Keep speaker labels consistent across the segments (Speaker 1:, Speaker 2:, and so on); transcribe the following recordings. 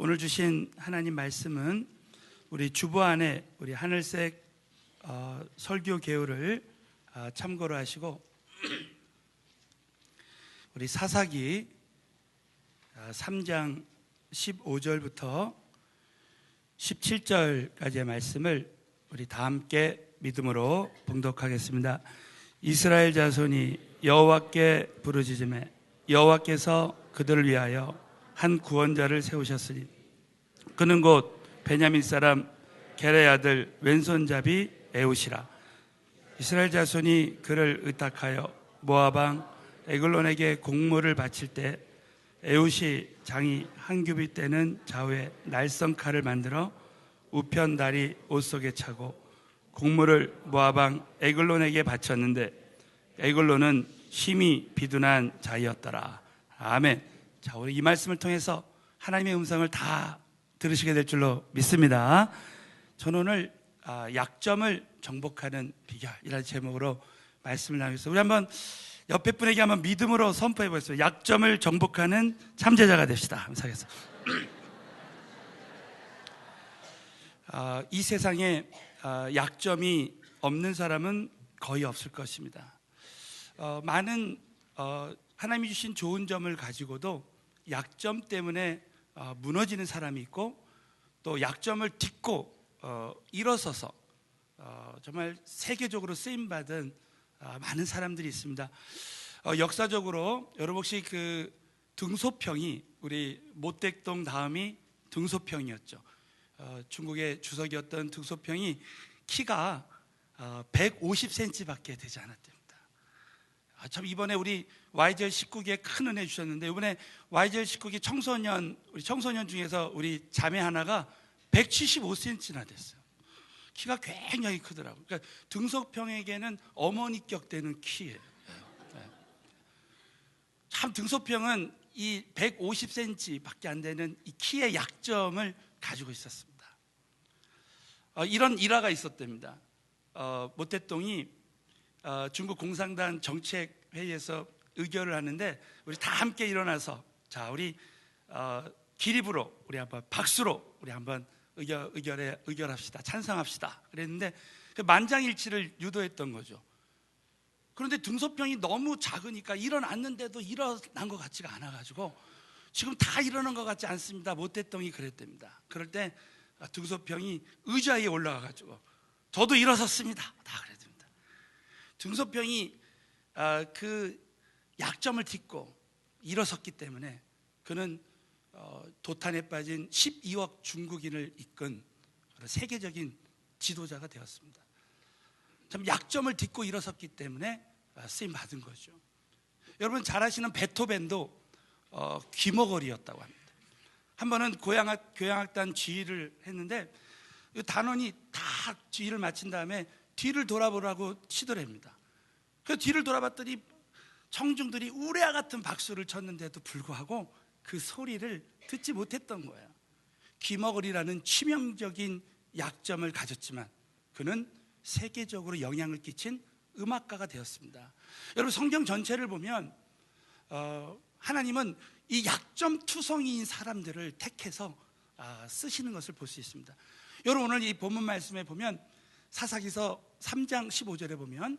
Speaker 1: 오늘 주신 하나님 말씀은 우리 주보 안에 우리 하늘색 설교 개요를 참고로 하시고 우리 사사기 3장 15절부터 17절까지의 말씀을 우리 다 함께 믿음으로 봉독하겠습니다. 이스라엘 자손이 여호와께 부르짖음에 여호와께서 그들을 위하여 한 구원자를 세우셨으니 그는 곧 베냐민 사람 게레 아들 왼손잡이 에웃이라. 이스라엘 자손이 그를 의탁하여 모압 왕 에글론에게 공물을 바칠 때 에웃이 장이 한 규빗 되는 좌우에 날성칼을 만들어 우편 다리 옷 속에 차고 공물을 모압 왕 에글론에게 바쳤는데 에글론은 심히 비둔한 자이었더라. 아멘. 자, 우리 이 말씀을 통해서 하나님의 음성을 다 들으시게 될 줄로 믿습니다. 저는 오늘 약점을 정복하는 비결이라는 제목으로 말씀을 나누겠습니다. 우리 한번 옆에 분에게 한번 믿음으로 선포해 보겠습니다. 약점을 정복하는 참제자가 됩시다. 감사하겠습니다. 이 세상에 약점이 없는 사람은 거의 없을 것입니다. 많은 하나님이 주신 좋은 점을 가지고도 약점 때문에 무너지는 사람이 있고 또 약점을 딛고 일어서서 정말 세계적으로 쓰임받은 많은 사람들이 있습니다. 역사적으로 여러분 혹시 그 등소평이 우리 모택동 다음이 등소평이었죠. 중국의 주석이었던 등소평이 키가 150cm밖에 되지 않았답니다. 참 이번에 우리 YGL 19기에 큰 은혜 주셨는데 이번에 YGL 19기 우리 청소년 중에서 우리 자매 하나가 175cm나 됐어요. 키가 굉장히 크더라고요. 그러니까 등소평에게는 어머니격 되는 키예요. 참 등소평은 이 150cm밖에 안 되는 이 키의 약점을 가지고 있었습니다. 이런 일화가 있었답니다. 모택동이 중국 공산당 정책회의에서 의결을 하는데 우리 다 함께 일어나서 자 우리 기립으로 우리 한번 박수로 우리 한번 의결합시다. 찬성합시다. 그랬는데 그 만장일치를 유도했던 거죠. 그런데 등소평이 너무 작으니까 일어났는데도 일어난 것 같지가 않아가지고 지금 다 일어난 것 같지 않습니다. 모택동이 그랬답니다. 그럴 때 등소평이 의자에 올라가가지고 저도 일어섰습니다. 다 그랬답니다. 등소평이 그 약점을 딛고 일어섰기 때문에 그는 도탄에 빠진 12억 중국인을 이끈 세계적인 지도자가 되었습니다. 참 약점을 딛고 일어섰기 때문에 쓰임 받은 거죠. 여러분 잘 아시는 베토벤도 귀머거리였다고 합니다. 한 번은 교향악단 지휘를 했는데 단원이 다 지휘를 마친 다음에 뒤를 돌아보라고 치더랍니다. 그 뒤를 돌아봤더니 청중들이 우레와 같은 박수를 쳤는데도 불구하고 그 소리를 듣지 못했던 거예요. 귀머거리라는 치명적인 약점을 가졌지만 그는 세계적으로 영향을 끼친 음악가가 되었습니다. 여러분 성경 전체를 보면 하나님은 이 약점투성이인 사람들을 택해서 쓰시는 것을 볼 수 있습니다. 여러분 오늘 이 본문 말씀에 보면 사사기서 3장 15절에 보면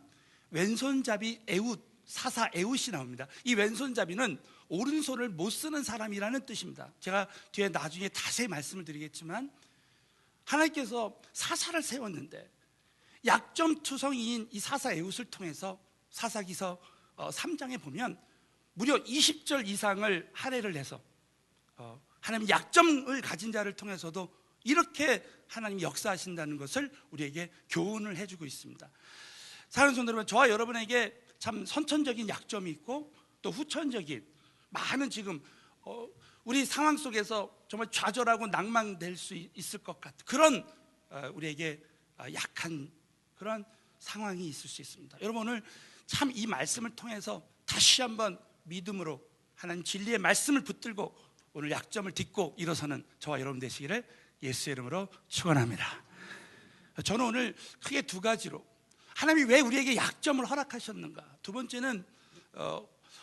Speaker 1: 왼손잡이 에웃, 사사 에웃이 나옵니다. 이 왼손잡이는 오른손을 못 쓰는 사람이라는 뜻입니다. 제가 뒤에 나중에 자세히 말씀을 드리겠지만 하나님께서 사사를 세웠는데 약점투성이인 이 사사 에웃을 통해서 사사기서 3장에 보면 무려 20절 이상을 할애를 해서 하나님 약점을 가진 자를 통해서도 이렇게 하나님이 역사하신다는 것을 우리에게 교훈을 해주고 있습니다. 사랑하는 성도 여러분, 저와 여러분에게 참 선천적인 약점이 있고 또 후천적인 많은 지금 우리 상황 속에서 정말 좌절하고 낭망될 수 있을 것 같은 그런 우리에게 약한 그런 상황이 있을 수 있습니다. 여러분 오늘 참 이 말씀을 통해서 다시 한번 믿음으로 하나님 진리의 말씀을 붙들고 오늘 약점을 딛고 일어서는 저와 여러분 되시기를 예수의 이름으로 축원합니다. 저는 오늘 크게 두 가지로 하나님이 왜 우리에게 약점을 허락하셨는가, 두 번째는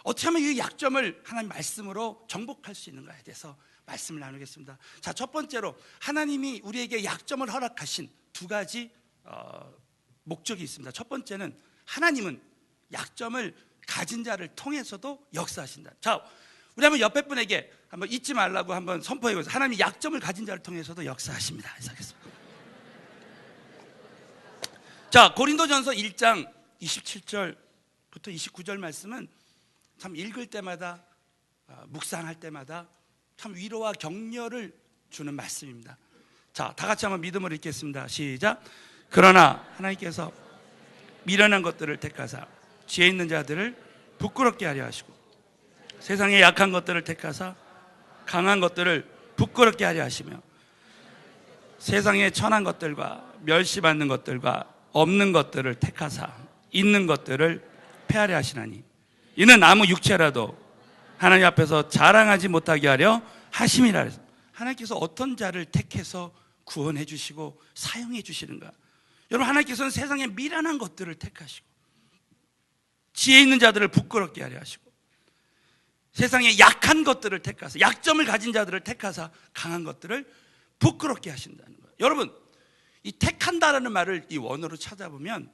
Speaker 1: 어떻게 하면 이 약점을 하나님 말씀으로 정복할 수 있는가에 대해서 말씀을 나누겠습니다. 자, 첫 번째로 하나님이 우리에게 약점을 허락하신 두 가지 목적이 있습니다. 첫 번째는 하나님은 약점을 가진 자를 통해서도 역사하신다. 자, 우리 한번 옆에 분에게 한번 잊지 말라고 한번 선포해 보세요. 하나님이 약점을 가진 자를 통해서도 역사하십니다. 하겠습니다. 자, 고린도전서 1장 27절부터 29절 말씀은 참 읽을 때마다 묵상할 때마다 참 위로와 격려를 주는 말씀입니다. 자, 다 같이 한번 믿음으로 읽겠습니다. 시작. 그러나 하나님께서 미련한 것들을 택하사 지혜 있는 자들을 부끄럽게 하려 하시고 세상의 약한 것들을 택하사 강한 것들을 부끄럽게 하려 하시며 세상의 천한 것들과 멸시받는 것들과 없는 것들을 택하사 있는 것들을 폐하려 하시나니 이는 아무 육체라도 하나님 앞에서 자랑하지 못하게 하려 하심이라. 하나님께서 어떤 자를 택해서 구원해 주시고 사용해 주시는가? 여러분, 하나님께서는 세상에 미련한 것들을 택하시고 지혜 있는 자들을 부끄럽게 하려 하시고 세상에 약한 것들을 택하사 약점을 가진 자들을 택하사 강한 것들을 부끄럽게 하신다는 거예요. 여러분, 이 택한다라는 말을 이 원어로 찾아보면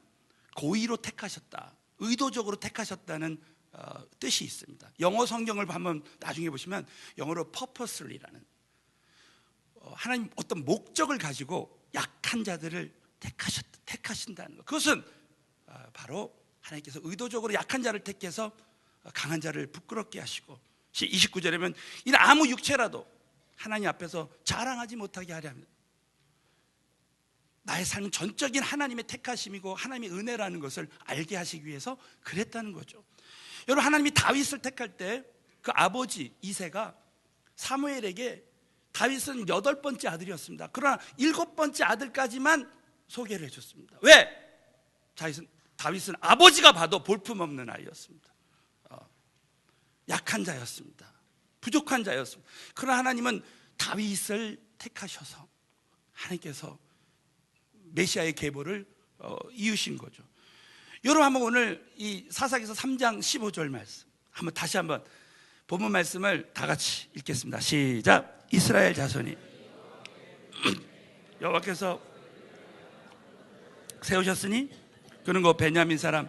Speaker 1: 고의로 택하셨다, 의도적으로 택하셨다는 뜻이 있습니다. 영어 성경을 한번 나중에 보시면 영어로 purposely라는 하나님 어떤 목적을 가지고 약한 자들을 택하신다는 것. 그것은 바로 하나님께서 의도적으로 약한 자를 택해서 강한 자를 부끄럽게 하시고 29절에면 이는 아무 육체라도 하나님 앞에서 자랑하지 못하게 하려 합니다. 나의 삶은 전적인 하나님의 택하심이고 하나님의 은혜라는 것을 알게 하시기 위해서 그랬다는 거죠. 여러분, 하나님이 다윗을 택할 때 그 아버지 이새가 사무엘에게 다윗은 8번째 아들이었습니다. 그러나 7번째 아들까지만 소개를 해줬습니다. 왜? 다윗은 아버지가 봐도 볼품없는 아이였습니다. 약한 자였습니다. 부족한 자였습니다. 그러나 하나님은 다윗을 택하셔서 하나님께서 메시아의 계보를 이으신 거죠. 여러분, 한번 오늘 이 사사기서 3장 15절 말씀 다시 한번 본문 말씀을 다 같이 읽겠습니다. 시작. 이스라엘 자손이 여호와께서 세우셨으니 그는 곧 베냐민 사람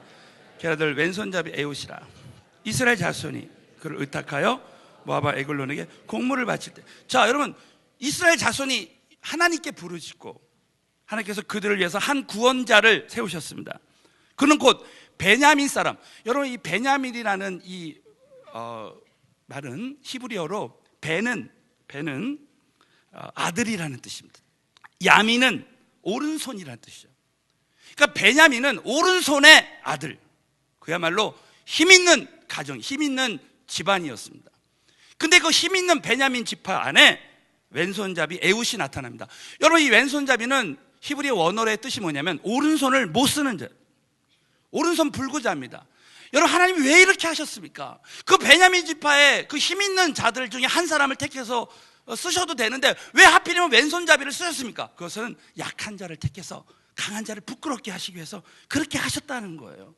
Speaker 1: 게라들 왼손잡이 에웃이라. 이스라엘 자손이 그를 의탁하여 모압과 에글론에게 공물을 바칠 때, 자, 여러분, 이스라엘 자손이 하나님께 부르짖고 하나님께서 그들을 위해서 한 구원자를 세우셨습니다. 그는 곧 베냐민 사람. 여러분, 이 베냐민이라는 이 말은 히브리어로 베는 아들이라는 뜻입니다. 야민은 오른손이라는 뜻이죠. 그러니까 베냐민은 오른손의 아들, 그야말로 힘있는 가정, 힘있는 집안이었습니다. 근데 그 힘있는 베냐민 지파 안에 왼손잡이 에웃이 나타납니다. 여러분, 이 왼손잡이는 히브리 원어의 뜻이 뭐냐면 오른손을 못 쓰는 자, 오른손 불구자입니다. 여러분, 하나님이 왜 이렇게 하셨습니까? 그 베냐민 지파의 그 힘있는 자들 중에 한 사람을 택해서 쓰셔도 되는데 왜 하필이면 왼손잡이를 쓰셨습니까? 그것은 약한 자를 택해서 강한 자를 부끄럽게 하시기 위해서 그렇게 하셨다는 거예요.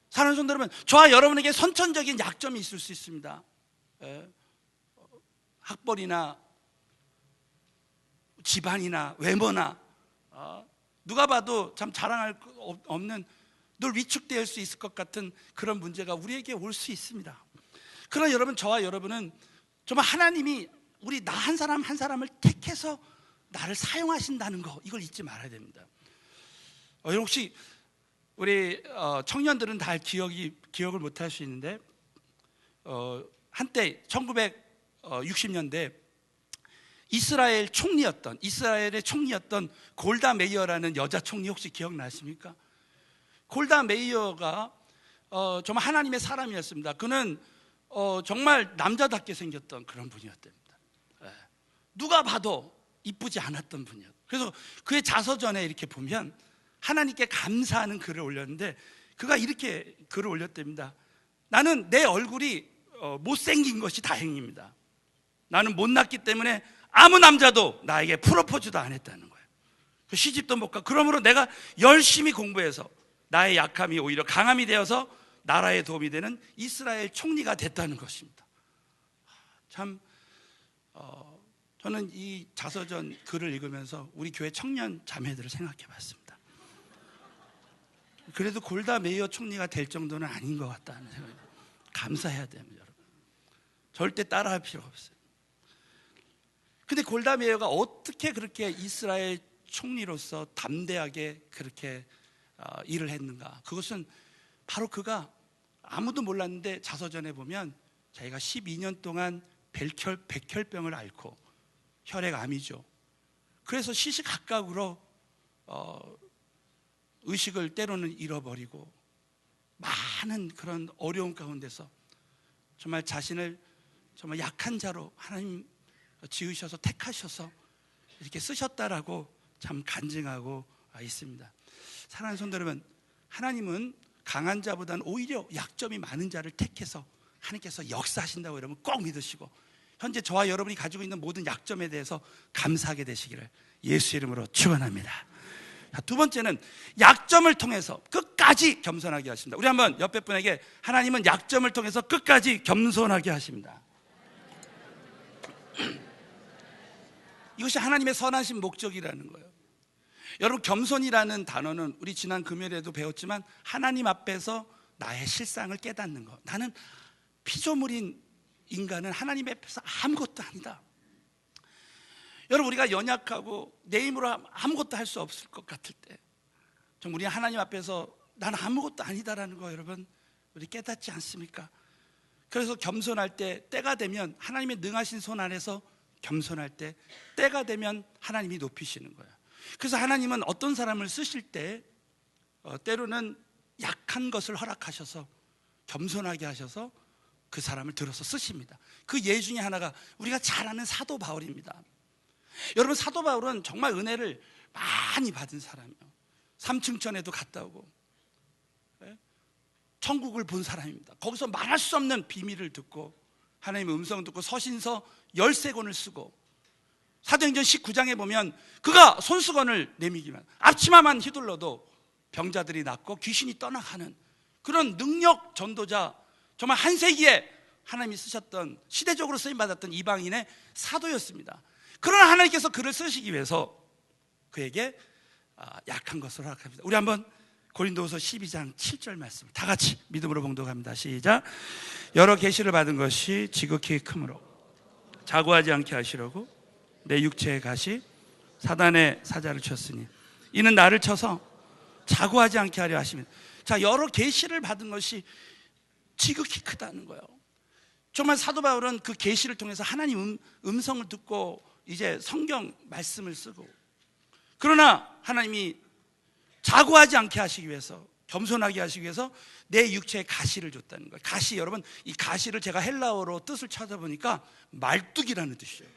Speaker 1: 사랑하는 성도 여러분, 저와 여러분에게 선천적인 약점이 있을 수 있습니다. 학벌이나 집안이나 외모나 누가 봐도 참 자랑할 거 없는, 늘 위축될 수 있을 것 같은 그런 문제가 우리에게 올 수 있습니다. 그러나 여러분, 저와 여러분은 정말 하나님이 우리 나 한 사람 한 사람을 택해서 나를 사용하신다는 거, 이걸 잊지 말아야 됩니다. 여러분, 혹시 우리 청년들은 다 기억을 못할 수 있는데 한때 1960년대 이스라엘의 총리였던 골다 메이어라는 여자 총리 혹시 기억나십니까? 골다 메이어가 정말 하나님의 사람이었습니다. 그는 정말 남자답게 생겼던 그런 분이었답니다. 누가 봐도 이쁘지 않았던 분이었어요. 그래서 그의 자서전에 이렇게 보면 하나님께 감사하는 글을 올렸는데 그가 이렇게 글을 올렸답니다. 나는 내 얼굴이 못생긴 것이 다행입니다. 나는 못났기 때문에 아무 남자도 나에게 프로포즈도 안 했다는 거예요. 시집도 못 가. 그러므로 내가 열심히 공부해서 나의 약함이 오히려 강함이 되어서 나라에 도움이 되는 이스라엘 총리가 됐다는 것입니다. 참 저는 이 자서전 글을 읽으면서 우리 교회 청년 자매들을 생각해 봤습니다. 그래도 골다 메이어 총리가 될 정도는 아닌 것 같다는 생각이 감사해야 됩니다. 여러분, 절대 따라할 필요가 없어요. 근데 골다 메이어가 어떻게 그렇게 이스라엘 총리로서 담대하게 그렇게 일을 했는가? 그것은 바로 그가 아무도 몰랐는데 자서전에 보면 자기가 12년 동안 백혈병을 앓고 혈액암이죠. 그래서 시시각각으로 의식을 때로는 잃어버리고 많은 그런 어려움 가운데서 정말 자신을 정말 약한 자로 하나님 지으셔서 택하셔서 이렇게 쓰셨다라고 참 간증하고 있습니다. 사랑하는 성도 여러분, 하나님은 강한 자보다는 오히려 약점이 많은 자를 택해서 하나님께서 역사하신다고 여러분 꼭 믿으시고, 현재 저와 여러분이 가지고 있는 모든 약점에 대해서 감사하게 되시기를 예수 이름으로 축원합니다. 두 번째는 약점을 통해서 끝까지 겸손하게 하십니다. 우리 한번 옆에 분에게 하나님은 약점을 통해서 끝까지 겸손하게 하십니다. 이것이 하나님의 선하신 목적이라는 거예요. 여러분, 겸손이라는 단어는 우리 지난 금요일에도 배웠지만 하나님 앞에서 나의 실상을 깨닫는 것. 나는 피조물인 인간은 하나님 앞에서 아무것도 아니다. 여러분, 우리가 연약하고 내 힘으로 아무것도 할 수 없을 것 같을 때 좀 우리 하나님 앞에서 나는 아무것도 아니다라는 거 여러분 우리 깨닫지 않습니까? 그래서 겸손할 때 때가 되면 하나님의 능하신 손 안에서 겸손할 때 때가 되면 하나님이 높이시는 거예요. 그래서 하나님은 어떤 사람을 쓰실 때 때로는 약한 것을 허락하셔서 겸손하게 하셔서 그 사람을 들어서 쓰십니다. 그 예 중에 하나가 우리가 잘 아는 사도 바울입니다. 여러분, 사도 바울은 정말 은혜를 많이 받은 사람이에요. 삼층천에도 갔다 오고 천국을 본 사람입니다. 거기서 말할 수 없는 비밀을 듣고 하나님의 음성을 듣고 서신서 13권을 쓰고, 사도행전 19장에 보면 그가 손수건을 내미기만 앞치마만 휘둘러도 병자들이 낫고 귀신이 떠나가는 그런 능력 전도자, 정말 한 세기에 하나님이 쓰셨던, 시대적으로 쓰임받았던 이방인의 사도였습니다. 그러나 하나님께서 그를 쓰시기 위해서 그에게 약한 것을 허락합니다. 우리 한번 고린도후서 12장 7절 말씀 다 같이 믿음으로 봉독합니다. 시작. 여러 계시를 받은 것이 지극히 크므로 자고하지 않게 하시려고 내 육체의 가시 사단의 사자를 쳤으니 이는 나를 쳐서 자고하지 않게 하려 하시면. 자, 여러 계시를 받은 것이 지극히 크다는 거예요. 정말 사도 바울은 그 계시를 통해서 하나님 음성을 듣고 이제 성경 말씀을 쓰고, 그러나 하나님이 자고하지 않게 하시기 위해서, 겸손하게 하시기 위해서 내 육체에 가시를 줬다는 거예요. 가시, 여러분, 이 가시를 제가 헬라어로 뜻을 찾아보니까 말뚝이라는 뜻이에요.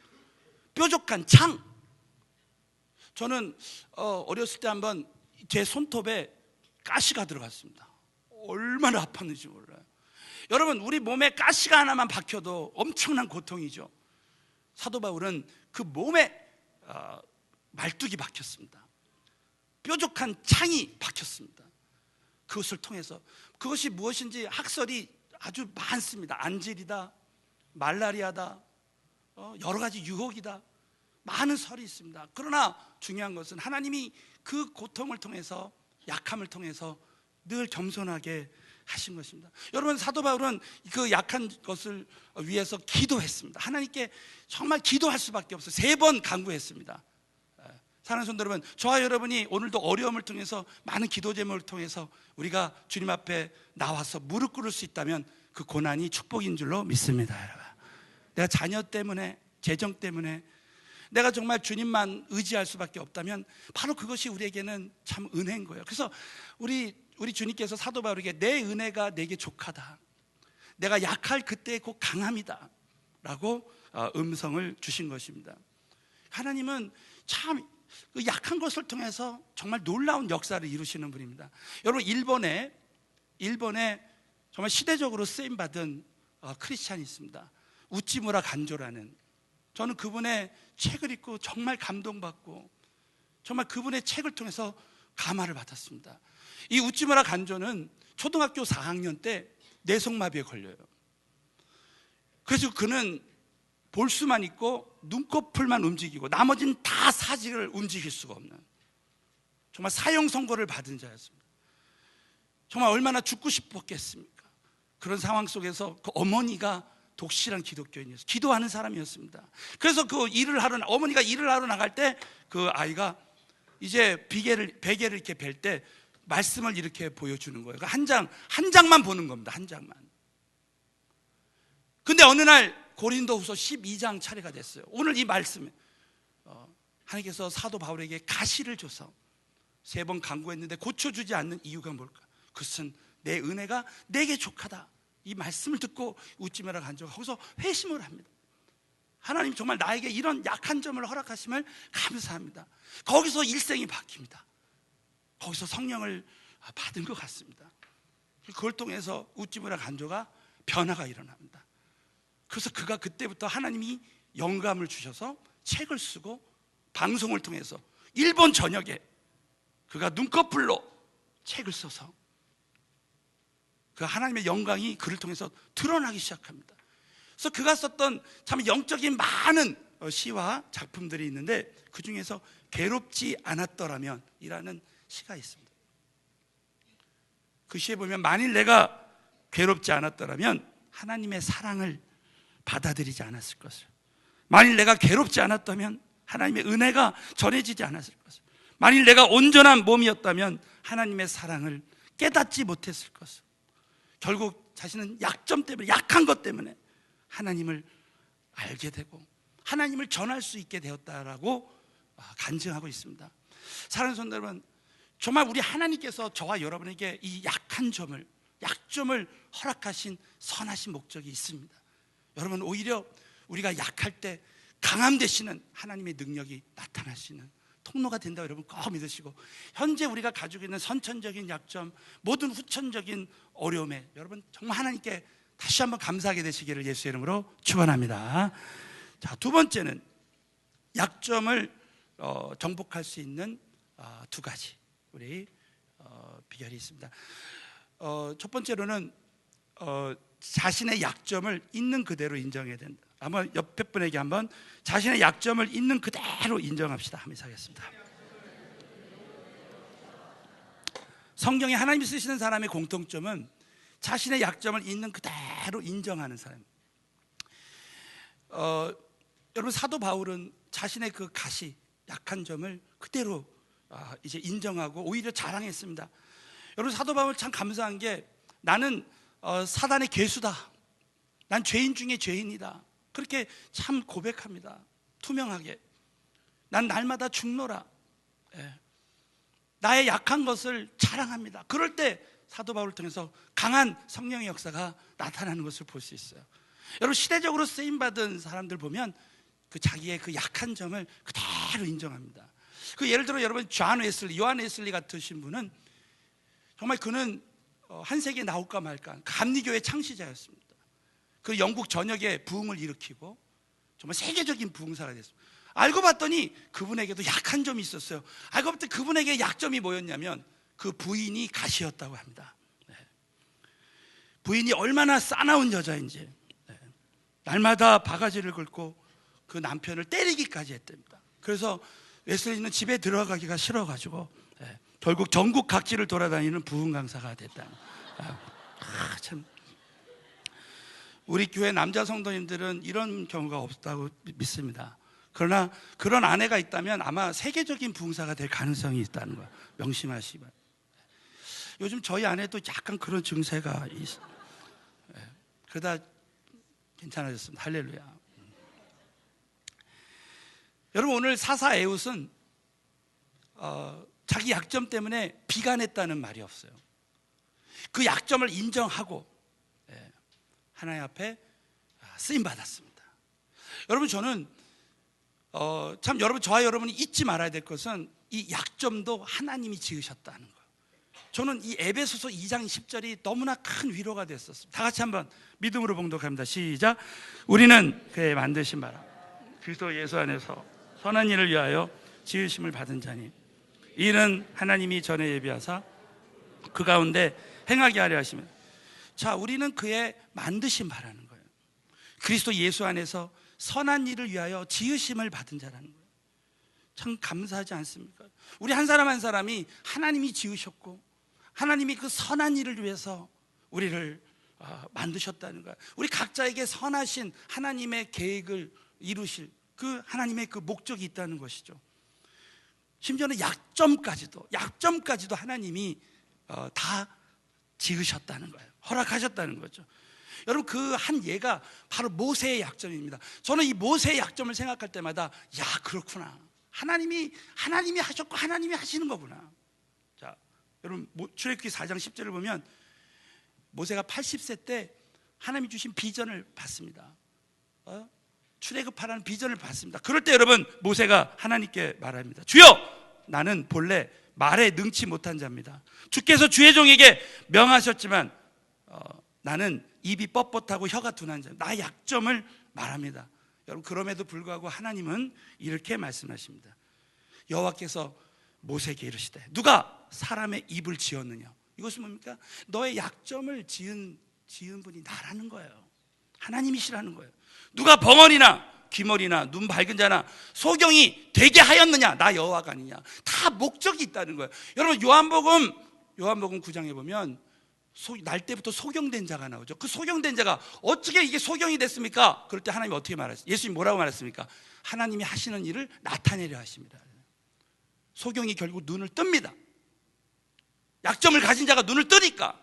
Speaker 1: 뾰족한 창. 저는 어렸을 때 한번 제 손톱에 가시가 들어갔습니다. 얼마나 아팠는지 몰라요. 여러분, 우리 몸에 가시가 하나만 박혀도 엄청난 고통이죠. 사도 바울은 그 몸에 말뚝이 박혔습니다. 뾰족한 창이 박혔습니다. 그것을 통해서, 그것이 무엇인지 학설이 아주 많습니다. 안질이다, 말라리아다, 여러 가지 유혹이다, 많은 설이 있습니다. 그러나 중요한 것은 하나님이 그 고통을 통해서, 약함을 통해서 늘 겸손하게 하신 것입니다. 여러분, 사도 바울은 그 약한 것을 위해서 기도했습니다. 하나님께 정말 기도할 수밖에 없어요. 3번 간구했습니다. 사랑하는 성도 여러분, 저와 여러분이 오늘도 어려움을 통해서, 많은 기도 제목을 통해서 우리가 주님 앞에 나와서 무릎 꿇을 수 있다면 그 고난이 축복인 줄로 믿습니다. 여러분, 내가 자녀 때문에, 재정 때문에 내가 정말 주님만 의지할 수밖에 없다면 바로 그것이 우리에게는 참 은혜인 거예요. 그래서 우리 주님께서 사도 바울에게 내 은혜가 내게 족하다, 내가 약할 그때의 곧 강함이다 라고 음성을 주신 것입니다. 하나님은 참 그 약한 것을 통해서 정말 놀라운 역사를 이루시는 분입니다. 여러분, 일본에 정말 시대적으로 쓰임받은 크리스찬이 있습니다. 우찌무라 간조라는. 저는 그분의 책을 읽고 정말 감동받고 정말 그분의 책을 통해서 감화를 받았습니다. 이 우찌무라 간조는 초등학교 4학년 때 뇌성마비에 걸려요. 그래서 그는 볼 수만 있고 눈꺼풀만 움직이고 나머지는 다 사직을 움직일 수가 없는 정말 사형 선고를 받은 자였습니다. 정말 얼마나 죽고 싶었겠습니까? 그런 상황 속에서 그 어머니가 독실한 기독교인이었어요. 기도하는 사람이었습니다. 그래서 어머니가 일을 하러 나갈 때 그 아이가 이제 베개를 이렇게 벨 때 말씀을 이렇게 보여주는 거예요. 한 장만 보는 겁니다. 한 장만. 근데 어느 날 고린도후서 12장 차례가 됐어요. 오늘 이 말씀에 하나님께서 사도 바울에게 가시를 줘서 3번 간구했는데 고쳐주지 않는 이유가 뭘까? 그것은 내 은혜가 내게 족하다. 이 말씀을 듣고 우찌무라 간조가 거기서 회심을 합니다. 하나님 정말 나에게 이런 약한 점을 허락하심을 감사합니다. 거기서 일생이 바뀝니다. 거기서 성령을 받은 것 같습니다. 그걸 통해서 우찌무라 간조가 변화가 일어납니다. 그래서 그가 그때부터 하나님이 영감을 주셔서 책을 쓰고 방송을 통해서 일본 전역에 그가 눈꺼풀로 책을 써서 그 하나님의 영광이 그를 통해서 드러나기 시작합니다. 그래서 그가 썼던 참 영적인 많은 시와 작품들이 있는데 그 중에서 괴롭지 않았더라면 이라는 시가 있습니다. 그 시에 보면 만일 내가 괴롭지 않았더라면 하나님의 사랑을 받아들이지 않았을 것을, 만일 내가 괴롭지 않았다면 하나님의 은혜가 전해지지 않았을 것을, 만일 내가 온전한 몸이었다면 하나님의 사랑을 깨닫지 못했을 것을, 결국 자신은 약점 때문에, 약한 것 때문에 하나님을 알게 되고 하나님을 전할 수 있게 되었다라고 간증하고 있습니다. 사랑하는 성도 여러분, 정말 우리 하나님께서 저와 여러분에게 이 약점을 허락하신 선하신 목적이 있습니다. 여러분, 오히려 우리가 약할 때 강함 되시는 하나님의 능력이 나타나시는 통로가 된다, 여러분 꼭 믿으시고, 현재 우리가 가지고 있는 선천적인 약점, 모든 후천적인 어려움에 여러분 정말 하나님께 다시 한번 감사하게 되시기를 예수의 이름으로 축원합니다. 자, 두 번째는 약점을 정복할 수 있는 두 가지 우리 비결이 있습니다. 첫 번째로는 자신의 약점을 있는 그대로 인정해야 된다. 아마 옆에 분에게 한번 자신의 약점을 있는 그대로 인정합시다 하면서 하겠습니다. 성경에 하나님이 쓰시는 사람의 공통점은 자신의 약점을 있는 그대로 인정하는 사람. 여러분, 사도 바울은 자신의 그 가시, 약한 점을 그대로 이제 인정하고 오히려 자랑했습니다. 여러분, 사도 바울 참 감사한 게, 나는 사단의 괴수다, 난 죄인 중에 죄인이다, 그렇게 참 고백합니다. 투명하게. 난 날마다 죽노라. 나의 약한 것을 자랑합니다. 그럴 때 사도 바울을 통해서 강한 성령의 역사가 나타나는 것을 볼 수 있어요. 여러분, 시대적으로 쓰임받은 사람들 보면 그 자기의 그 약한 점을 그대로 인정합니다. 그 예를 들어 여러분, 요한 웨슬리 같으신 분은 정말 그는 한 세기에 나올까 말까 감리교의 창시자였습니다. 그 영국 전역에 부흥을 일으키고 정말 세계적인 부흥사가 됐습니다. 알고 봤더니 그분에게도 약한 점이 있었어요. 알고 봤더니 그분에게 약점이 뭐였냐면 그 부인이 가시였다고 합니다. 부인이 얼마나 싸나운 여자인지, 날마다 바가지를 긁고 그 남편을 때리기까지 했답니다. 그래서 웨슬리는 집에 들어가기가 싫어가지고 결국 전국 각지를 돌아다니는 부흥 강사가 됐다. 참, 우리 교회 남자 성도님들은 이런 경우가 없다고 믿습니다. 그러나 그런 아내가 있다면 아마 세계적인 부흥사가 될 가능성이 있다는 거 명심하시기 바랍니다. 요즘 저희 아내도 약간 그런 증세가 있어요. 그러다 괜찮아졌습니다. 할렐루야. 여러분, 오늘 사사 에웃은 자기 약점 때문에 비관했다는 말이 없어요. 그 약점을 인정하고 하나님 앞에 쓰임받았습니다. 여러분, 저는 참 저와 여러분이 잊지 말아야 될 것은 이 약점도 하나님이 지으셨다는 거예요. 저는 이 에베소서 2장 10절이 너무나 큰 위로가 됐었습니다. 다 같이 한번 믿음으로 봉독합니다. 시작. 우리는 그의 만드신 바라 그리스도 예수 안에서 선한 일을 위하여 지으심을 받은 자니 이는 하나님이 전에 예비하사 그 가운데 행하게 하려 하시면, 자, 우리는 그의 만드심 바라는 거예요. 그리스도 예수 안에서 선한 일을 위하여 지으심을 받은 자라는 거예요. 참 감사하지 않습니까? 우리 한 사람 한 사람이 하나님이 지으셨고 하나님이 그 선한 일을 위해서 우리를 만드셨다는 거예요. 우리 각자에게 선하신 하나님의 계획을 이루실 그 하나님의 그 목적이 있다는 것이죠. 심지어는 약점까지도 하나님이 다 지으셨다는 거예요. 허락하셨다는 거죠. 여러분, 그 한 예가 바로 모세의 약점입니다. 저는 이 모세의 약점을 생각할 때마다, 야, 그렇구나, 하나님이 하셨고 하나님이 하시는 거구나. 자, 여러분, 출애굽기 4장 10절을 보면 모세가 80세 때 하나님이 주신 비전을 받습니다. 출애굽하라는 비전을 받습니다. 그럴 때 여러분, 모세가 하나님께 말합니다. 주여, 나는 본래 말에 능치 못한 자입니다. 주께서 주의 종에게 명하셨지만 나는 입이 뻣뻣하고 혀가 둔한 자입니다. 나의 약점을 말합니다. 여러분, 그럼에도 불구하고 하나님은 이렇게 말씀하십니다. 여호와께서 모세에게 이르시되, 누가 사람의 입을 지었느냐? 이것은 뭡니까? 너의 약점을 지은 분이 나라는 거예요. 하나님이시라는 거예요. 누가 벙어리나 귀머리나 눈 밝은 자나 소경이 되게 하였느냐? 나 여호와가 아니냐? 다 목적이 있다는 거예요. 여러분, 요한복음 9장에 보면 날 때부터 소경된 자가 나오죠. 그 소경된 자가 어떻게 이게 소경이 됐습니까? 그럴 때 하나님이 어떻게 말했어요? 예수님이 뭐라고 말했습니까? 하나님이 하시는 일을 나타내려 하십니다. 소경이 결국 눈을 뜹니다. 약점을 가진 자가 눈을 뜨니까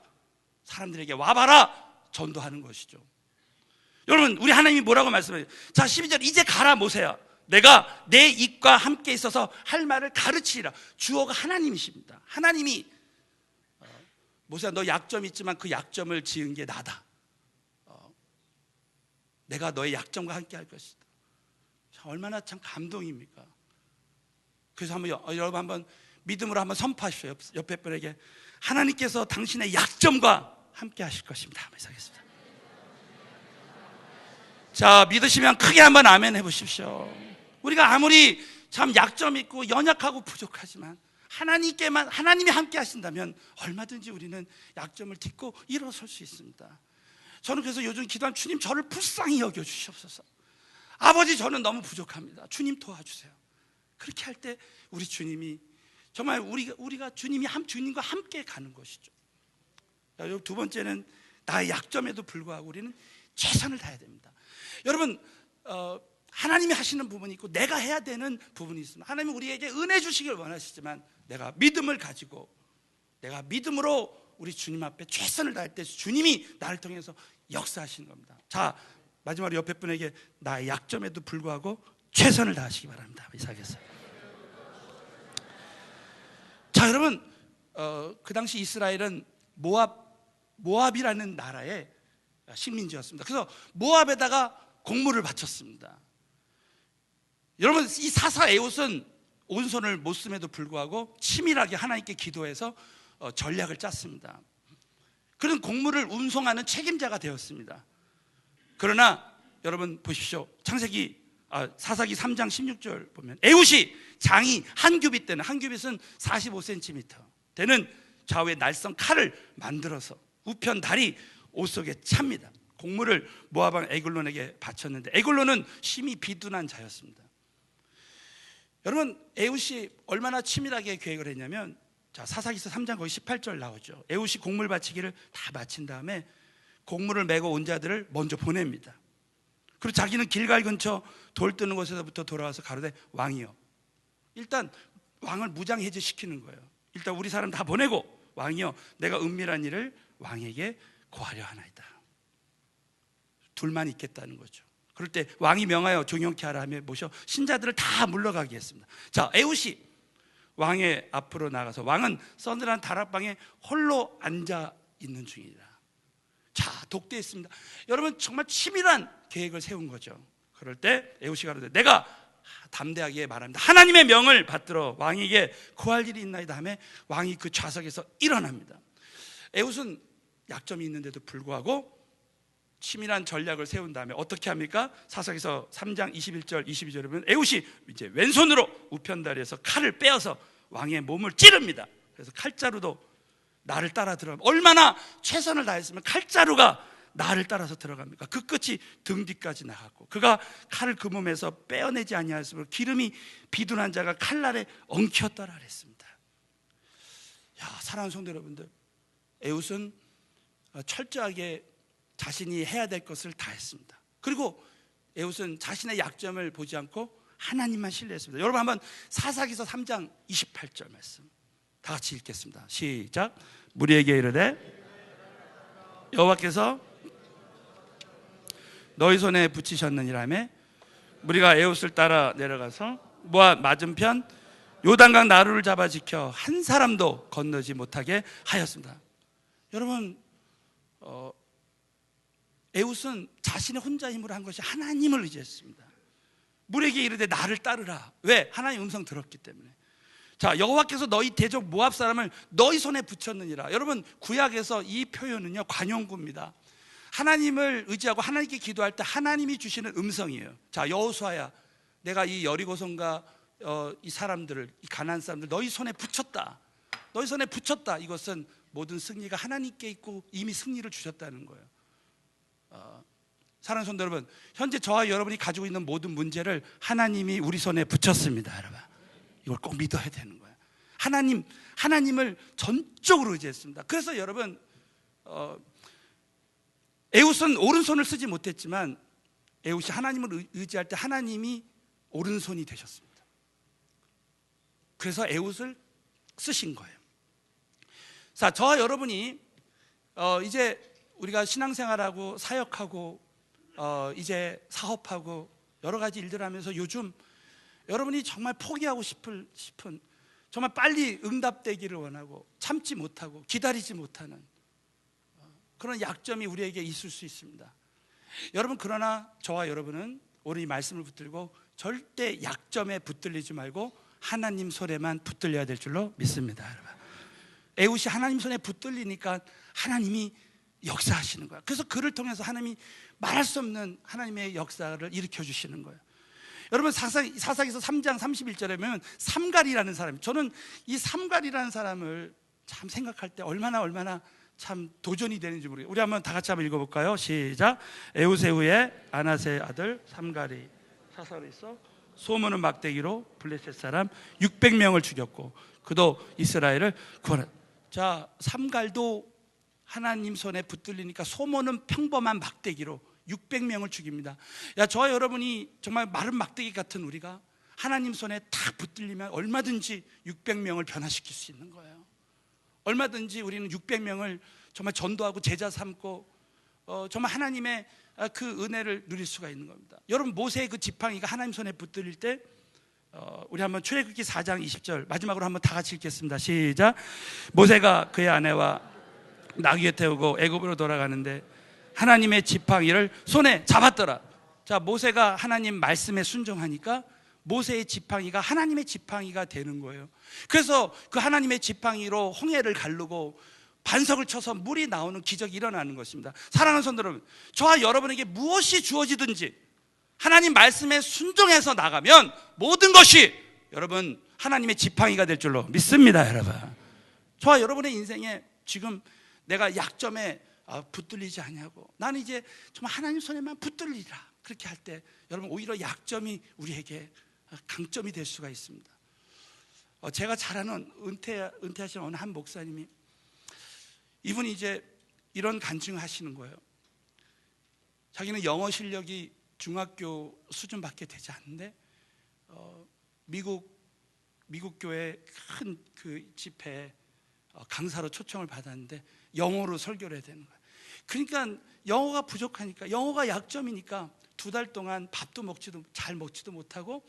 Speaker 1: 사람들에게 와봐라 전도하는 것이죠. 여러분, 우리 하나님이 뭐라고 말씀해요? 자, 12절, 이제 가라 모세야, 내가 내 입과 함께 있어서 할 말을 가르치리라. 주어가 하나님이십니다. 하나님이 모세야, 너 약점이 있지만 그 약점을 지은 게 나다. 내가 너의 약점과 함께 할 것이다. 얼마나 참 감동입니까? 그래서 여러분 한번 믿음으로 한번 선포하십시오. 옆에 분에게, 하나님께서 당신의 약점과 함께 하실 것입니다. 한번 하겠습니다. 자, 믿으시면 크게 한번 아멘 해보십시오. 우리가 아무리 참 약점 있고 연약하고 부족하지만 하나님이 함께 하신다면 얼마든지 우리는 약점을 딛고 일어설 수 있습니다. 저는 그래서 요즘 기도하면, 주님, 저를 불쌍히 여겨주시옵소서. 아버지, 저는 너무 부족합니다. 주님 도와주세요. 그렇게 할 때 우리 주님이 정말 우리가 주님과 함께 가는 것이죠. 두 번째는 나의 약점에도 불구하고 우리는 최선을 다해야 됩니다. 여러분, 하나님이 하시는 부분이 있고 내가 해야 되는 부분이 있습니다. 하나님은 우리에게 은혜 주시길 원하시지만 내가 믿음을 가지고 내가 믿음으로 우리 주님 앞에 최선을 다할 때 주님이 나를 통해서 역사하시는 겁니다. 자, 마지막으로 옆에 분에게 나의 약점에도 불구하고 최선을 다하시기 바랍니다. 이사하겠어요. 자, 여러분, 그 당시 이스라엘은 모압이라는 나라의 식민지였습니다. 그래서 모압에다가 공물을 바쳤습니다. 여러분, 이 사사 에웃은 온손을 못 씀에도 불구하고 치밀하게 하나님께 기도해서 전략을 짰습니다. 그런 공물을 운송하는 책임자가 되었습니다. 그러나 여러분 보십시오. 사사기 3장 16절 보면, 에웃이 장이 한 규빗 되는, 한 규빗은 45cm 되는 좌우의 날선 칼을 만들어서 우편 다리 옷 속에 찹니다. 공물을 모압 왕 에글론에게 바쳤는데, 에글론은 심히 비둔한 자였습니다. 여러분, 에웃이 얼마나 치밀하게 계획을 했냐면, 자, 사사기서 3장 거기 18절 나오죠. 에웃이 공물 바치기를 다 마친 다음에 공물을 메고 온 자들을 먼저 보냅니다. 그리고 자기는 길갈 근처 돌 뜨는 곳에서부터 돌아와서 가로되, 왕이여. 일단 왕을 무장해제시키는 거예요. 일단 우리 사람 다 보내고, 왕이여, 내가 은밀한 일을 왕에게 고하려 하나이다. 둘만 있겠다는 거죠. 그럴 때 왕이 명하여 종용케 하라 하며 모셔 신자들을 다 물러가게 했습니다. 자, 에웃이 왕의 앞으로 나가서, 왕은 서늘한 다락방에 홀로 앉아 있는 중이라. 자, 독대했습니다. 여러분, 정말 치밀한 계획을 세운 거죠. 그럴 때 에웃이 가로되, 내가 담대하게 말합니다. 하나님의 명을 받들어 왕에게 구할 일이 있나이다 하며 왕이 그 좌석에서 일어납니다. 에웃은 약점이 있는데도 불구하고 치밀한 전략을 세운 다음에 어떻게 합니까? 사사기서 3장 21절 22절에 보면 에웃이 이제 왼손으로 우편다리에서 칼을 빼어서 왕의 몸을 찌릅니다. 그래서 칼자루도 나를 따라 들어갑니다. 얼마나 최선을 다했으면 칼자루가 나를 따라서 들어갑니까? 그 끝이 등 뒤까지 나갔고, 그가 칼을 그 몸에서 빼어내지 아니하였으므로 기름이 비둔한 자가 칼날에 엉켰더라 그랬습니다. 사랑하는 성도 여러분들, 에훗은 철저하게 자신이 해야 될 것을 다 했습니다. 그리고 에훗은 자신의 약점을 보지 않고 하나님만 신뢰했습니다. 여러분 한번 사사기서 3장 28절 말씀 다 같이 읽겠습니다. 시작. 무리에게 이르되 여호와께서 너희 손에 붙이셨느니라며 무리가 에훗을 따라 내려가서 모압 맞은편 요단강 나루를 잡아 지켜 한 사람도 건너지 못하게 하였습니다. 여러분, 에훗은 자신의 혼자 힘으로 한 것이 하나님을 의지했습니다. 무리에게 이르되 나를 따르라. 왜? 하나님의 음성 들었기 때문에. 자, 여호와께서 너희 대적 모압 사람을 너희 손에 붙였느니라. 여러분, 구약에서 이 표현은요 관용구입니다. 하나님을 의지하고 하나님께 기도할 때 하나님이 주시는 음성이에요. 자, 여호수아야, 내가 이 여리고성과 이 사람들을, 이 가나안 사람들 너희 손에 붙였다. 너희 손에 붙였다. 이것은 모든 승리가 하나님께 있고 이미 승리를 주셨다는 거예요. 사랑하는 성도 여러분, 현재 저와 여러분이 가지고 있는 모든 문제를 하나님이 우리 손에 붙였습니다. 여러분, 이걸 꼭 믿어야 되는 거예요. 하나님을 전적으로 의지했습니다. 그래서 여러분, 에훗은 오른손을 쓰지 못했지만 에훗이 하나님을 의지할 때 하나님이 오른손이 되셨습니다. 그래서 에훗을 쓰신 거예요. 자, 저와 여러분이 이제 우리가 신앙생활하고 사역하고 이제 사업하고 여러 가지 일들을 하면서 요즘 여러분이 정말 포기하고 싶은 정말 빨리 응답되기를 원하고 참지 못하고 기다리지 못하는 그런 약점이 우리에게 있을 수 있습니다. 여러분, 그러나 저와 여러분은 오늘 이 말씀을 붙들고 절대 약점에 붙들리지 말고 하나님 손에만 붙들려야 될 줄로 믿습니다. 여러분, 에훗이 하나님 손에 붙들리니까 하나님이 역사하시는 거야. 그래서 그를 통해서 하나님이 말할 수 없는 하나님의 역사를 일으켜 주시는 거예요. 여러분, 사사기서 3장 31절에 보면 삼갈이라는 사람, 저는 이 삼갈이라는 사람을 참 생각할 때 얼마나 참 도전이 되는지 모르겠어요. 우리 한번 다 같이 한번 읽어볼까요? 시작. 에우세우의 아나세 아들 삼갈이 사사로 있어 소문은 막대기로 블레셋 사람 600명을 죽였고 그도 이스라엘을 구원했다. 자, 삼갈도 하나님 손에 붙들리니까 소문은 평범한 막대기로 600명을 죽입니다. 저와 여러분이 정말 마른 막대기 같은 우리가 하나님 손에 딱 붙들리면 얼마든지 600명을 변화시킬 수 있는 거예요. 얼마든지 우리는 600명을 정말 전도하고 제자 삼고 정말 하나님의 그 은혜를 누릴 수가 있는 겁니다. 여러분, 모세의 그 지팡이가 하나님 손에 붙들릴 때 우리 한번 출애굽기 4장 20절 마지막으로 한번 다 같이 읽겠습니다. 시작. 모세가 그의 아내와 나귀에 태우고 애굽으로 돌아가는데 하나님의 지팡이를 손에 잡았더라. 자, 모세가 하나님 말씀에 순종하니까 모세의 지팡이가 하나님의 지팡이가 되는 거예요. 그래서 그 하나님의 지팡이로 홍해를 가르고 반석을 쳐서 물이 나오는 기적이 일어나는 것입니다. 사랑하는 성도 여러분, 저와 여러분에게 무엇이 주어지든지 하나님 말씀에 순종해서 나가면 모든 것이 여러분 하나님의 지팡이가 될 줄로 믿습니다. 여러분, 저와 여러분의 인생에 지금 내가 약점에 붙들리지 않냐고, 나는 이제 정말 하나님 손에만 붙들리라, 그렇게 할 때 여러분 오히려 약점이 우리에게 강점이 될 수가 있습니다. 제가 잘 아는 은퇴하신 어느 한 목사님이, 이분이 이제 이런 간증을 하시는 거예요. 자기는 영어 실력이 중학교 수준밖에 되지 않는데 미국 교회 큰 그 집회에 강사로 초청을 받았는데 영어로 설교를 해야 되는 거예요. 그러니까 영어가 부족하니까, 영어가 약점이니까 2달 동안 밥도 잘 먹지도 못하고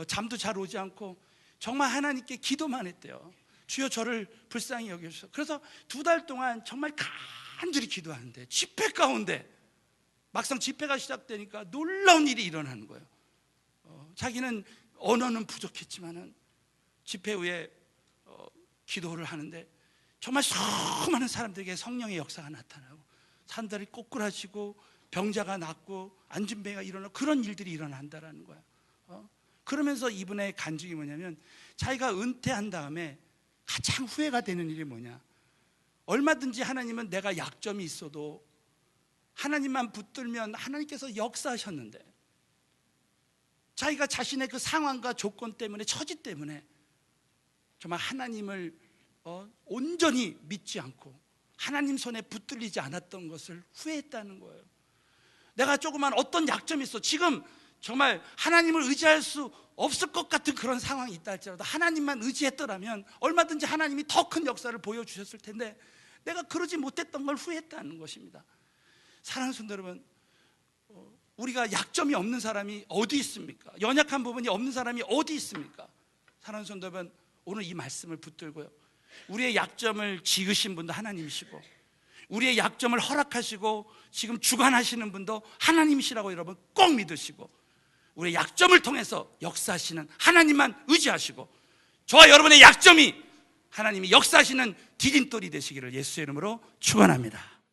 Speaker 1: 잠도 잘 오지 않고 정말 하나님께 기도만 했대요. 주여 저를 불쌍히 여겨주셔서. 그래서 2달 동안 정말 간절히 기도하는데 집회 가운데 막상 집회가 시작되니까 놀라운 일이 일어나는 거예요. 자기는 언어는 부족했지만은 집회 후에 기도를 하는데 정말 수많은 사람들에게 성령의 역사가 나타나고 산들이 꼬꾸라지고 병자가 낫고 안진뱅이가 일어나고 그런 일들이 일어난다라는 거야. 그러면서 이분의 간증이 뭐냐면, 자기가 은퇴한 다음에 가장 후회가 되는 일이 뭐냐, 얼마든지 하나님은 내가 약점이 있어도 하나님만 붙들면 하나님께서 역사하셨는데, 자기가 자신의 그 상황과 조건 때문에, 처지 때문에 정말 하나님을 온전히 믿지 않고 하나님 손에 붙들리지 않았던 것을 후회했다는 거예요. 내가 조그만 어떤 약점이 있어, 지금 정말 하나님을 의지할 수 없을 것 같은 그런 상황이 있다 할지라도 하나님만 의지했더라면 얼마든지 하나님이 더 큰 역사를 보여주셨을 텐데 내가 그러지 못했던 걸 후회했다는 것입니다. 사랑하는 성도 여러분, 우리가 약점이 없는 사람이 어디 있습니까? 연약한 부분이 없는 사람이 어디 있습니까? 사랑하는 성도 여러분, 오늘 이 말씀을 붙들고요, 우리의 약점을 지으신 분도 하나님이시고 우리의 약점을 허락하시고 지금 주관하시는 분도 하나님이시라고 여러분 꼭 믿으시고, 우리의 약점을 통해서 역사하시는 하나님만 의지하시고, 저와 여러분의 약점이 하나님이 역사하시는 디딤돌이 되시기를 예수의 이름으로 축원합니다.